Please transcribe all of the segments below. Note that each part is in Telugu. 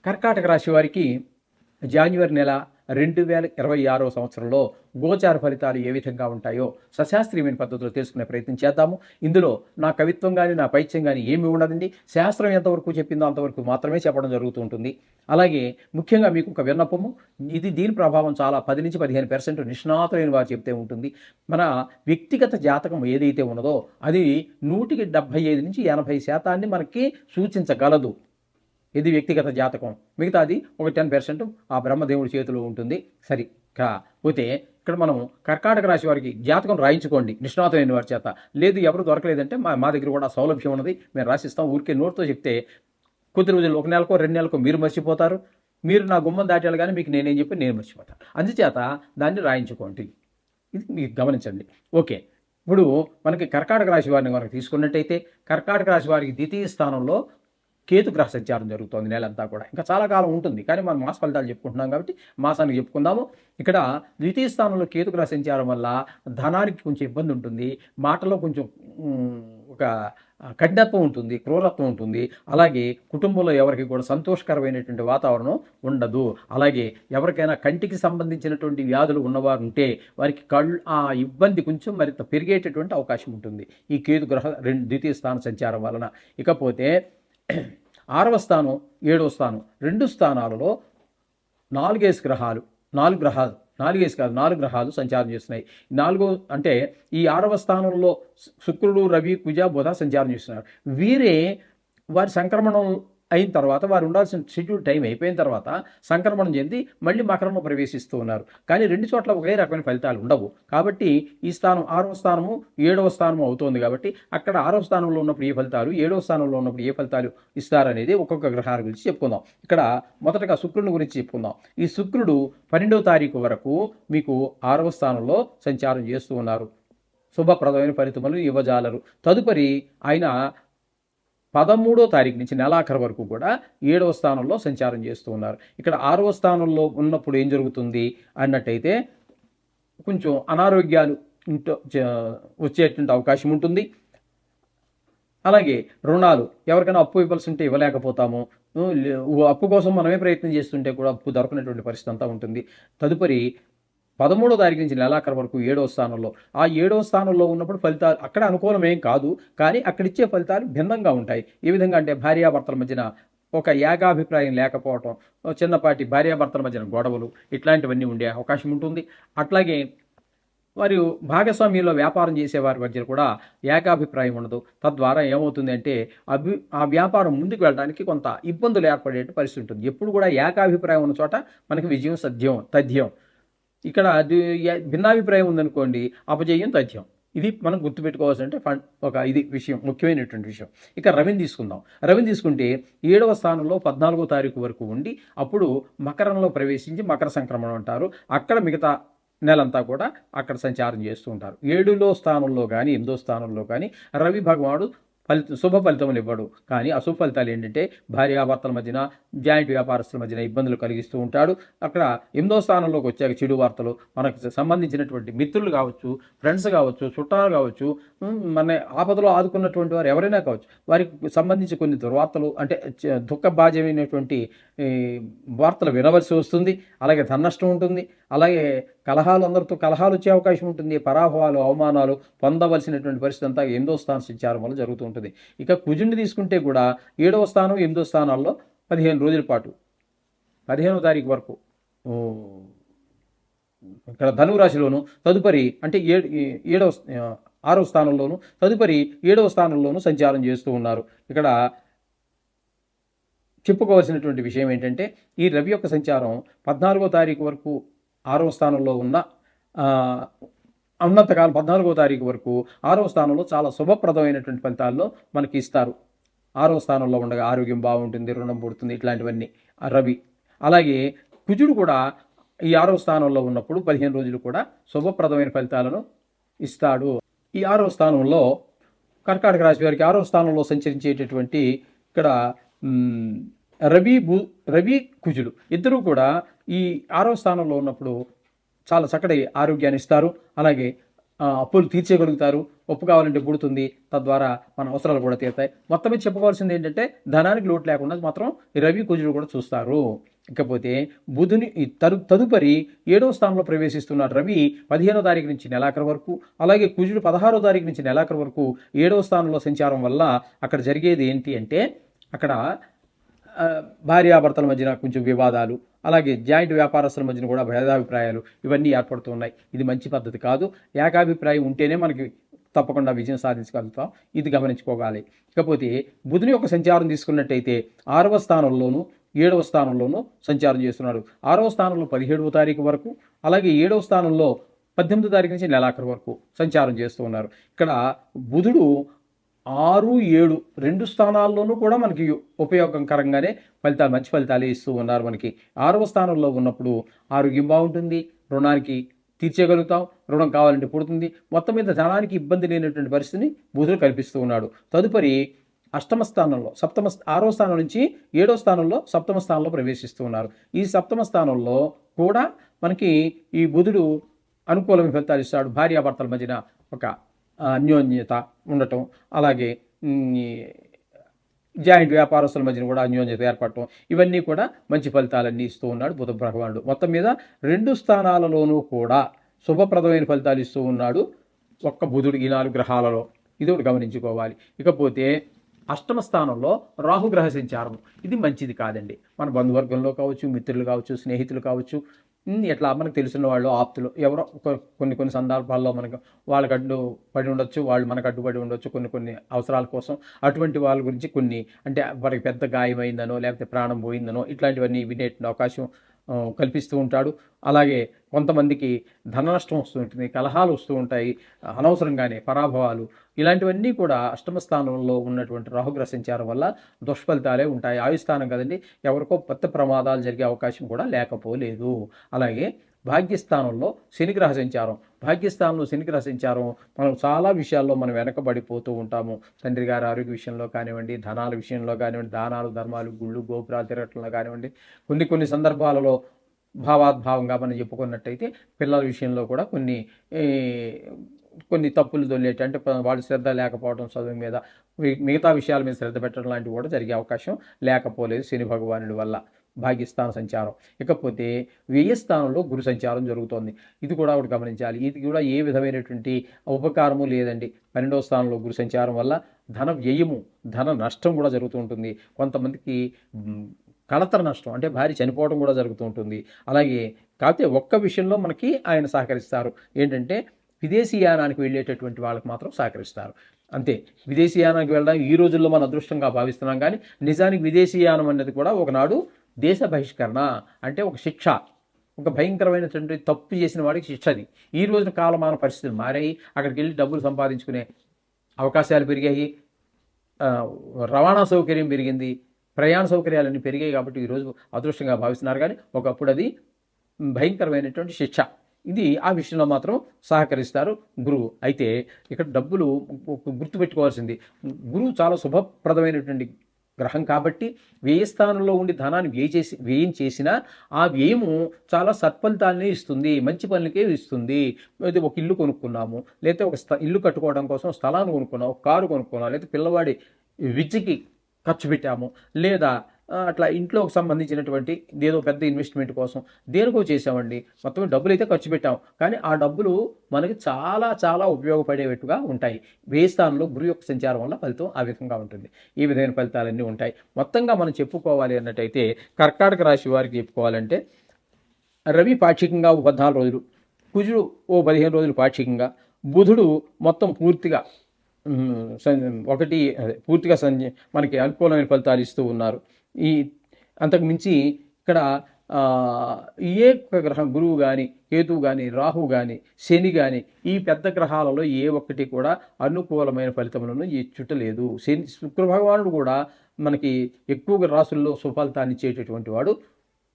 కర్కాటక రాశి వారికి జాన్యువరి నెల 2026 సంవత్సరంలో గోచార ఫలితాలు ఏ విధంగా ఉంటాయో సశాస్త్రీయమైన పద్ధతిలో తెలుసుకునే ప్రయత్నం చేద్దాము. ఇందులో నా కవిత్వం కానీ నా పైత్యం కానీ ఏమీ ఉండదండి. శాస్త్రం ఎంతవరకు చెప్పిందో అంతవరకు మాత్రమే చెప్పడం జరుగుతూ ఉంటుంది. అలాగే ముఖ్యంగా మీకు ఒక విన్నపము, దీని ప్రభావం చాలా 10-15% నిష్ణాతులైన వారు చెప్తే ఉంటుంది. మన వ్యక్తిగత జాతకం ఏదైతే ఉన్నదో అది 175-80% మనకి సూచించగలదు. ఇది వ్యక్తిగత జాతకం. మిగతాది ఒక 10% ఆ బ్రహ్మదేవుడి చేతిలో ఉంటుంది. సరి కాకపోతే ఇక్కడ మనం కర్కాటక రాశి వారికి జాతకం రాయించుకోండి నిష్ణాతమైన వారి చేత. లేదు ఎవరు దొరకలేదంటే మా దగ్గర కూడా సౌలభ్యం ఉన్నది, మేము రాసిస్తాం. ఊరికే నోట్తో చెప్తే కొద్ది రోజులు, 1 నెలకో 2 నెలకో మీరు మర్చిపోతారు. మీరు నా గుమ్మం దాటాలి కానీ మీకు నేనేం చెప్పి నేను మర్చిపోతాను. అందుచేత దాన్ని రాయించుకోండి. ఇది మీకు గమనించండి. ఓకే, ఇప్పుడు మనకి కర్కాటక రాశి వారిని మనకు తీసుకున్నట్టయితే కర్కాటక రాశి వారికి ద్వితీయ స్థానంలో కేతుగ్రహ సంచారం జరుగుతోంది నెలంతా కూడా. ఇంకా చాలా కాలం ఉంటుంది, కానీ మనం మాస ఫలితాలు చెప్పుకుంటున్నాం కాబట్టి మాసానికి చెప్పుకుందాము. ఇక్కడ ద్వితీయ స్థానంలో కేతుగ్రహ సంచారం వల్ల ధనానికి కొంచెం ఇబ్బంది ఉంటుంది, మాటలో కొంచెం ఒక కఠినత్వం ఉంటుంది, క్రూరత్వం ఉంటుంది. అలాగే కుటుంబంలో ఎవరికి కూడా సంతోషకరమైనటువంటి వాతావరణం ఉండదు. అలాగే ఎవరికైనా కంటికి సంబంధించినటువంటి వ్యాధులు ఉన్నవారు ఉంటే వారికి ఆ ఇబ్బంది కొంచెం మరింత పెరిగేటటువంటి అవకాశం ఉంటుంది ఈ కేతుగ్రహ ద్వితీయ స్థాన సంచారం వలన. ఇకపోతే 6వ స్థానం 7వ స్థానం 2 స్థానాలలో 4 గ్రహాలు 4 గ్రహాలు సంచారం చేస్తున్నాయి. 4 అంటే ఈ 6వ స్థానంలో శుక్రుడు, రవి, కుజ, బుధ సంచారం చేస్తున్నారు. వారి సంక్రమణం అయిన తర్వాత, వారు ఉండాల్సిన షెడ్యూల్ టైం అయిపోయిన తర్వాత సంక్రమణం చెంది మళ్ళీ మకరంలో ప్రవేశిస్తూ ఉన్నారు. కానీ 2 చోట్ల ఒకే రకమైన ఫలితాలు ఉండవు. కాబట్టి ఈ స్థానం 6వ స్థానము 7వ స్థానము అవుతోంది. కాబట్టి అక్కడ 6వ స్థానంలో ఉన్నప్పుడు ఏ ఫలితాలు, 7వ స్థానంలో ఉన్నప్పుడు ఏ ఫలితాలు ఇస్తారనేది ఒక్కొక్క గ్రహాల గురించి చెప్పుకుందాం. ఇక్కడ మొదటగా శుక్రుని గురించి చెప్పుకుందాం. ఈ శుక్రుడు 12వ తారీఖు వరకు మీకు 6వ స్థానంలో సంచారం చేస్తూ ఉన్నారు. శుభప్రదమైన ఫలితములు ఇవ్వజాలరు. తదుపరి ఆయన 13వ తారీఖు నుంచి నెలాఖరు వరకు కూడా 7వ స్థానంలో సంచారం చేస్తూ ఉన్నారు. ఇక్కడ 6వ స్థానంలో ఉన్నప్పుడు ఏం జరుగుతుంది అన్నట్టయితే కొంచెం అనారోగ్యాలు వచ్చేటువంటి అవకాశం ఉంటుంది. అలాగే రుణాలు, ఎవరికైనా అప్పు ఇవ్వాల్సి ఉంటే ఇవ్వలేకపోతాము. అప్పు కోసం మనమే ప్రయత్నం చేస్తుంటే కూడా అప్పు దొరకనటువంటి పరిస్థితి అంతా ఉంటుంది. తదుపరి 13వ తారీఖు నుంచి నెలాఖరు వరకు 7వ స్థానంలో, ఆ 7వ స్థానంలో ఉన్నప్పుడు ఫలితాలు అక్కడ అనుకూలమేం కాదు, కానీ అక్కడిచ్చే ఫలితాలు భిన్నంగా ఉంటాయి. ఏ విధంగా అంటే భార్యాభర్తల మధ్యన ఒక ఏకాభిప్రాయం లేకపోవటం, చిన్నపాటి భార్యాభర్తల మధ్యన గొడవలు, ఇట్లాంటివన్నీ ఉండే అవకాశం ఉంటుంది. అట్లాగే వారు భాగస్వామ్యంలో వ్యాపారం చేసేవారి మధ్య కూడా ఏకాభిప్రాయం ఉండదు. తద్వారా ఏమవుతుంది అంటే ఆ వ్యాపారం ముందుకు వెళ్ళడానికి కొంత ఇబ్బందులు ఏర్పడే పరిస్థితి ఉంటుంది. ఎప్పుడు కూడా ఏకాభిప్రాయం ఉన్న చోట మనకి విజయం తథ్యం. ఇక్కడ భిన్నాభిప్రాయం ఉందనుకోండి, అపజయం తథ్యం. ఇది మనం గుర్తుపెట్టుకోవాల్సిన విషయం, ముఖ్యమైనటువంటి విషయం. ఇక రవిని తీసుకుందాం. రవిని తీసుకుంటే 7వ స్థానంలో 14వ తారీఖు వరకు ఉండి అప్పుడు మకరంలో ప్రవేశించి మకర సంక్రమణం అంటారు. అక్కడ మిగతా నెలంతా కూడా అక్కడ సంచారం చేస్తూ ఉంటారు. 7వ స్థానంలో కానీ 8వ స్థానంలో కానీ రవి భగవానుడు శుభ ఫలితములు ఇవ్వడు. కానీ అశుభ ఫలితాలు ఏంటంటే భార్యాభర్తల మధ్యన, జాయింట్ వ్యాపారస్తుల మధ్యన ఇబ్బందులు కలిగిస్తూ ఉంటాడు. అక్కడ 8వ స్థానంలోకి వచ్చాక చెడు వార్తలు, మనకు సంబంధించినటువంటి మిత్రులు కావచ్చు, ఫ్రెండ్స్ కావచ్చు, చుట్టాలు కావచ్చు, మన ఆపదలో ఆదుకున్నటువంటి వారు ఎవరైనా కావచ్చు, వారికి సంబంధించి కొన్ని దుర్వార్తలు అంటే దుఃఖభాజమైనటువంటి వార్తలు వినవలసి వస్తుంది. అలాగే ధననష్టం ఉంటుంది. అలాగే అందరితో కలహాలు వచ్చే అవకాశం ఉంటుంది. పరాభవాలు, అవమానాలు పొందవలసినటువంటి పరిస్థితి అంతా 8వ స్థాన సంచారం వల్ల జరుగుతూ ఉంటుంది. ఇక కుజుడిని తీసుకుంటే కూడా 7వ స్థానం 8వ స్థానాల్లో 15 రోజుల పాటు 15వ తారీఖు వరకు ఇక్కడ ధనువు రాశిలోను, తదుపరి అంటే 6వ స్థానంలోను, తదుపరి 7వ స్థానంలోను సంచారం చేస్తూ ఉన్నారు. ఇక్కడ చెప్పుకోవాల్సినటువంటి విషయం ఏంటంటే ఈ రవి యొక్క సంచారం 14వ తారీఖు వరకు 6వ స్థానంలో ఉన్నంతకాలం 14వ తారీఖు వరకు 6వ స్థానంలో చాలా శుభప్రదమైనటువంటి ఫలితాల్లో మనకి ఇస్తారు. 6వ స్థానంలో ఉండగా ఆరోగ్యం బాగుంటుంది, రుణం పుడుతుంది, ఇట్లాంటివన్నీ రవి. అలాగే కుజుడు కూడా ఈ 6వ స్థానంలో ఉన్నప్పుడు 15 రోజులు కూడా శుభప్రదమైన ఫలితాలను ఇస్తాడు. ఈ 6వ స్థానంలో కర్కాటక రాశి వారికి 6వ స్థానంలో సంచరించేటటువంటి ఇక్కడ రవి కుజుడు ఇద్దరూ కూడా ఈ 6వ స్థానంలో ఉన్నప్పుడు చాలా చక్కటి ఆరోగ్యాన్ని ఇస్తారు. అలాగే అప్పులు తీర్చేయగలుగుతారు. ఉప్పు కావాలంటే పుడుతుంది, తద్వారా మన అవసరాలు కూడా తీరుతాయి. మొత్తం మీద చెప్పుకోవాల్సింది ఏంటంటే ధనానికి లోటు లేకుండా మాత్రం రవి కుజుడు కూడా చూస్తారు. ఇకపోతే బుధుని తదుపరి 7వ స్థానంలో ప్రవేశిస్తున్నాడు రవి 15వ తారీఖు నుంచి నెలాఖరు వరకు, అలాగే కుజుడు 16వ తారీఖు నుంచి నెలాఖరు వరకు 7వ స్థానంలో సంచారం వల్ల అక్కడ జరిగేది ఏంటి అంటే అక్కడ భార్యాభర్తల మధ్యన కొంచెం వివాదాలు, అలాగే జాయింట్ వ్యాపారస్తుల మధ్యన కూడా భేదాభిప్రాయాలు ఇవన్నీ ఏర్పడుతున్నాయి. ఇది మంచి పద్ధతి కాదు. ఏకాభిప్రాయం ఉంటేనే మనకి తప్పకుండా విజయం సాధించగలుగుతాం. ఇది గమనించుకోవాలి. ఇకపోతే బుధుని యొక్క సంచారం తీసుకున్నట్టయితే 6వ స్థానంలోను 7వ స్థానంలోనూ సంచారం చేస్తున్నాడు. 6వ స్థానంలో 17వ తారీఖు వరకు, అలాగే 7వ స్థానంలో 18వ తారీఖు నుంచి నెలాఖరు వరకు సంచారం చేస్తూ ఉన్నారు. ఇక్కడ బుధుడు 6, 7 రెండు స్థానాల్లోనూ కూడా మనకి ఉపయోగకరంగానే మంచి ఫలితాలు ఇస్తూ ఉన్నారు. మనకి 6వ స్థానంలో ఉన్నప్పుడు ఆరోగ్యం బాగుంటుంది, రుణానికి తీర్చేయగలుగుతాం, రుణం కావాలంటే పుడుతుంది. మొత్తం మీద ధనానికి ఇబ్బంది లేనటువంటి పరిస్థితిని బుధుడు కల్పిస్తూ ఉన్నాడు. తదుపరి అష్టమ స్థానంలో 6వ స్థానం నుంచి 7వ స్థానంలో సప్తమ స్థానంలో ప్రవేశిస్తూ ఉన్నారు. ఈ సప్తమ స్థానంలో కూడా మనకి ఈ బుధుడు అనుకూలమైన ఫలితాలు ఇస్తాడు. భార్యాభర్తల మధ్యన ఒక అన్యోన్యత ఉండటం, అలాగే జాయింట్ వ్యాపారస్తుల మధ్యన కూడా అన్యోన్యత ఏర్పడటం, ఇవన్నీ కూడా మంచి ఫలితాలన్నీ ఇస్తూ ఉన్నాడు బుధ భగవానుడు. మొత్తం మీద 2 స్థానాలలోనూ కూడా శుభప్రదమైన ఫలితాలు ఇస్తూ ఉన్నాడు ఒక్క బుధుడు ఈ 4 గ్రహాలలో. ఇది ఒకటి గమనించుకోవాలి. ఇకపోతే అష్టమ స్థానంలో రాహుగ్రహ సంచారం ఇది మంచిది కాదండి. మన బంధువర్గంలో కావచ్చు, మిత్రులు కావచ్చు, స్నేహితులు కావచ్చు, ఇట్లా మనకు తెలిసిన వాళ్ళు, ఆప్తులు ఎవరో కొన్ని సందర్భాల్లో మనకు వాళ్ళకి అడ్డు పడి ఉండొచ్చు, వాళ్ళు మనకు అడ్డుపడి ఉండొచ్చు కొన్ని అవసరాల కోసం. అటువంటి వాళ్ళ గురించి కొన్ని అంటే వారికి పెద్ద గాయమైందనో లేకపోతే ప్రాణం పోయిందనో ఇట్లాంటివన్నీ వినే అవకాశం కల్పిస్తూ ఉంటాడు. అలాగే కొంతమందికి ధన నష్టం వస్తూ ఉంటుంది, కలహాలు వస్తూ ఉంటాయి, అనవసరంగానే పరాభవాలు, ఇలాంటివన్నీ కూడా అష్టమ స్థానంలో ఉన్నటువంటి రాహుగ్రహ సంచారం వల్ల దుష్ఫలితాలే ఉంటాయి. ఆయుస్థానం కదండి, ఎవరికో పెద్ద ప్రమాదాలు జరిగే అవకాశం కూడా లేకపోలేదు. అలాగే భాగ్యస్థానంలో శనిగ్రహ సంచారం. భాగ్యస్థానంలో శనిగ్రహ సంచారం మనం చాలా విషయాల్లో మనం వెనకబడిపోతూ ఉంటాము. తండ్రి గారి ఆరోగ్య విషయంలో కానివ్వండి, ధనాల విషయంలో కానివ్వండి, దానాలు ధర్మాలు, గుళ్ళు గోపురాలు తిరగటంలో కానివ్వండి, కొన్ని సందర్భాలలో భావాద్భావంగా మనం చెప్పుకున్నట్టయితే పిల్లల విషయంలో కూడా కొన్ని తప్పులు దొల్లేటి, అంటే వాళ్ళు శ్రద్ధ లేకపోవడం చదువు మీద, మిగతా విషయాల మీద శ్రద్ధ పెట్టడం లాంటివి కూడా జరిగే అవకాశం లేకపోలేదు శని భగవానుడి వల్ల. భాగ్యస్థాన సంచారం. ఇకపోతే వ్యయస్థానంలో గురు సంచారం జరుగుతోంది. ఇది కూడా ఒకటి గమనించాలి. ఇది కూడా ఏ విధమైనటువంటి ఉపకారము లేదండి. 12వ స్థానంలో గురు సంచారం వల్ల ధన వ్యయము, ధన నష్టం కూడా జరుగుతూ ఉంటుంది. కొంతమందికి కళతర నష్టం, అంటే భార్య చనిపోవడం కూడా జరుగుతూ ఉంటుంది. అలాగే కాకపోతే ఒక్క విషయంలో మనకి ఆయన సహకరిస్తారు. ఏంటంటే విదేశీయానానికి వెళ్ళేటటువంటి వాళ్ళకి మాత్రం సహకరిస్తారు. అంతే. విదేశీయానానికి వెళ్ళడం ఈ రోజుల్లో మన అదృష్టంగా భావిస్తున్నాం, కానీ నిజానికి విదేశీయానం అనేది కూడా ఒకనాడు దేశ బహిష్కరణ, అంటే ఒక శిక్ష, ఒక భయంకరమైనటువంటి తప్పు చేసిన వాడికి శిక్ష. అది ఈ రోజున కాలమాన పరిస్థితులు మారాయి. అక్కడికి వెళ్ళి డబ్బులు సంపాదించుకునే అవకాశాలు పెరిగాయి, రవాణా సౌకర్యం పెరిగింది, ప్రయాణ సౌకర్యాలన్నీ పెరిగాయి. కాబట్టి ఈరోజు అదృష్టంగా భావిస్తున్నారు, కానీ ఒకప్పుడు అది భయంకరమైనటువంటి శిక్ష. ఇది ఆ విషయంలో మాత్రం సహకరిస్తారు గురువు. అయితే ఇక్కడ డబ్బులు గుర్తుపెట్టుకోవాల్సింది, గురువు చాలా శుభప్రదమైనటువంటి గ్రహం కాబట్టి వ్యయస్థానంలో ఉండి ధనాన్ని వ్యయం చేసినా ఆ వ్యయము చాలా సత్ఫలితాలనే ఇస్తుంది, మంచి పనులకే ఇస్తుంది. అయితే ఒక ఇల్లు కొనుక్కున్నాము, లేకపోతే ఒక ఇల్లు కట్టుకోవడం కోసం స్థలాన్ని కొనుక్కున్నాము, ఒక కారు కొనుక్కున్నాము, లేకపోతే పిల్లవాడి విద్యకి ఖర్చు పెట్టాము, లేదా అట్లా ఇంట్లోకి సంబంధించినటువంటి ఏదో పెద్ద ఇన్వెస్ట్మెంట్ కోసం దేనికో చేసామండి. మొత్తం డబ్బులు అయితే ఖర్చు పెట్టాము, కానీ ఆ డబ్బులు మనకి చాలా చాలా ఉపయోగపడేట్టుగా ఉంటాయి. వ్యయస్థానంలో గురు యొక్క సంచారం వల్ల ఫలితం ఆ విధంగా ఉంటుంది. ఈ విధమైన ఫలితాలన్నీ ఉంటాయి. మొత్తంగా మనం చెప్పుకోవాలి అన్నట్టయితే కర్కాటక రాశి వారికి చెప్పుకోవాలంటే రవి పాక్షికంగా 14 రోజులు, కుజుడు 15 రోజులు పాక్షికంగా, బుధుడు మొత్తం పూర్తిగా పూర్తిగా మనకి అనుకూలమైన ఫలితాలు ఇస్తూ ఉన్నారు. అంతకు మించి ఇక్కడ ఏ గ్రహం, గురువు కానీ, కేతువు కానీ, రాహు కానీ, శని కానీ, ఈ పెద్ద గ్రహాలలో ఏ ఒక్కటి కూడా అనుకూలమైన ఫలితములను ఇచ్చుటలేదు. శుక్ర భగవానుడు కూడా మనకి ఎక్కువగా రాసుల్లో సుఫలితాన్ని ఇచ్చేటటువంటి వాడు.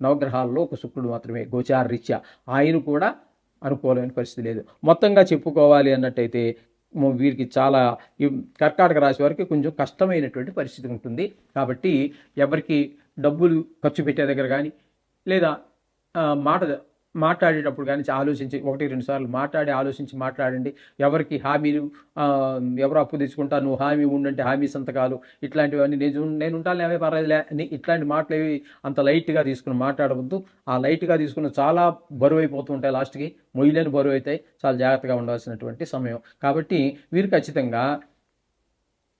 నవగ్రహాల్లో ఒక శుక్రుడు మాత్రమే గోచార రీత్యా, ఆయన కూడా అనుకూలమైన పరిస్థితి లేదు. మొత్తంగా చెప్పుకోవాలి అన్నట్టయితే వీరికి చాలా, కర్కాటక రాశి వారికి కొంచెం కష్టమైనటువంటి పరిస్థితి ఉంటుంది. కాబట్టి ఎవరికి డబ్బులు ఖర్చు పెట్టే దగ్గర కానీ, లేదా మాట మాట్లాడేటప్పుడు కానీ ఆలోచించి 1-2 సార్లు ఆలోచించి మాట్లాడండి. ఎవరికి హామీలు ఎవరు అప్పు తెచ్చుకుంటా నువ్వు హామీ ఉండంటే హామీ సంతకాలు ఇట్లాంటివన్నీ నేను ఉంటానులే పర్వాలేదులే అని ఇట్లాంటి మాటలు ఏవి అంత లైట్గా తీసుకుని మాట్లాడవద్దు. ఆ లైట్గా తీసుకుని చాలా బరువు అయిపోతూ ఉంటాయి, లాస్ట్కి మొయ్యలేని బరువు అవుతాయి. చాలా జాగ్రత్తగా ఉండాల్సినటువంటి సమయం. కాబట్టి వీరు ఖచ్చితంగా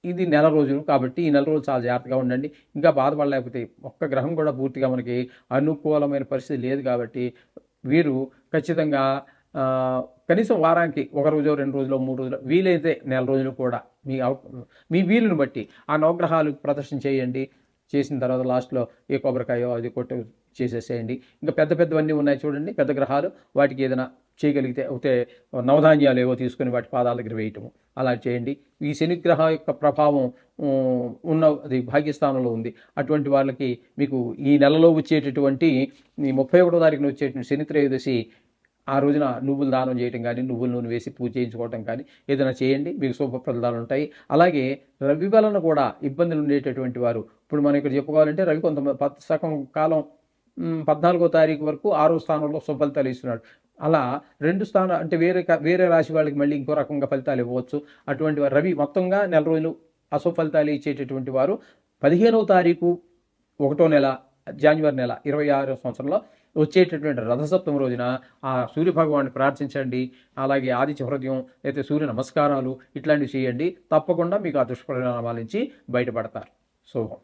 ఇది నెల రోజులు కాబట్టి ఈ నెల రోజులు చాలా జాగ్రత్తగా ఉండండి. ఇంకా బాధపడలేకపోతే ఒక్క గ్రహం కూడా పూర్తిగా మనకి అనుకూలమైన పరిస్థితి లేదు కాబట్టి వీరు ఖచ్చితంగా కనీసం వారానికి 1 రోజు 2 రోజులు 3 రోజులు వీలైతే నెల రోజులు కూడా మీ వీలుని బట్టి ఆ నవగ్రహాలు ప్రదర్శన చేయండి. చేసిన తర్వాత లాస్ట్లో ఏ కొబ్బరికాయో అది కొట్టు చేసేసేయండి. ఇంకా పెద్ద పెద్దవన్నీ ఉన్నాయి చూడండి, పెద్ద గ్రహాలు, వాటికి ఏదైనా చేయగలిగితే అయితే నవధాన్యాలు ఏవో తీసుకుని వాటి పాదాల దగ్గర వేయటము అలా చేయండి. ఈ శనిగ్రహ యొక్క ప్రభావం అది భాగ్యస్థానంలో ఉంది. అటువంటి వాళ్ళకి మీకు ఈ నెలలో వచ్చేటటువంటి ఈ 31వ తారీఖున వచ్చేటువంటి శని త్రయోదశి ఆ రోజున నువ్వులు దానం చేయటం కానీ, నువ్వుల నూనె వేసి పూజ చేయించుకోవటం కానీ ఏదైనా చేయండి, మీకు శుభ ఫలితాలు ఉంటాయి. అలాగే రవి వలన కూడా ఇబ్బందులు ఉండేటటువంటి వారు, ఇప్పుడు మనం ఇక్కడ చెప్పుకోవాలంటే రవి కొంత సగం కాలం 14వ తారీఖు వరకు 6వ స్థానంలో శుభఫలితాలు ఇస్తున్నాడు. అలా 2 స్థానాలు అంటే వేరే రాశి వాళ్ళకి మళ్ళీ ఇంకో రకంగా ఫలితాలు ఇవ్వచ్చు. అటువంటి వారు రవి మొత్తంగా నెల రోజులు అశుభ ఫలితాలు ఇచ్చేటటువంటి వారు 15వ తారీఖు 1వ నెల జనవరి నెల 26వ సంవత్సరంలో వచ్చేటటువంటి రథసప్తమి రోజున ఆ సూర్యభగవాన్ని ప్రార్థించండి. అలాగే ఆదిత్య హృదయం అయితే సూర్య నమస్కారాలు ఇట్లాంటివి చేయండి. తప్పకుండా మీకు ఆ దుష్పరిణామాల నుంచి బయటపడతారు. శుభం.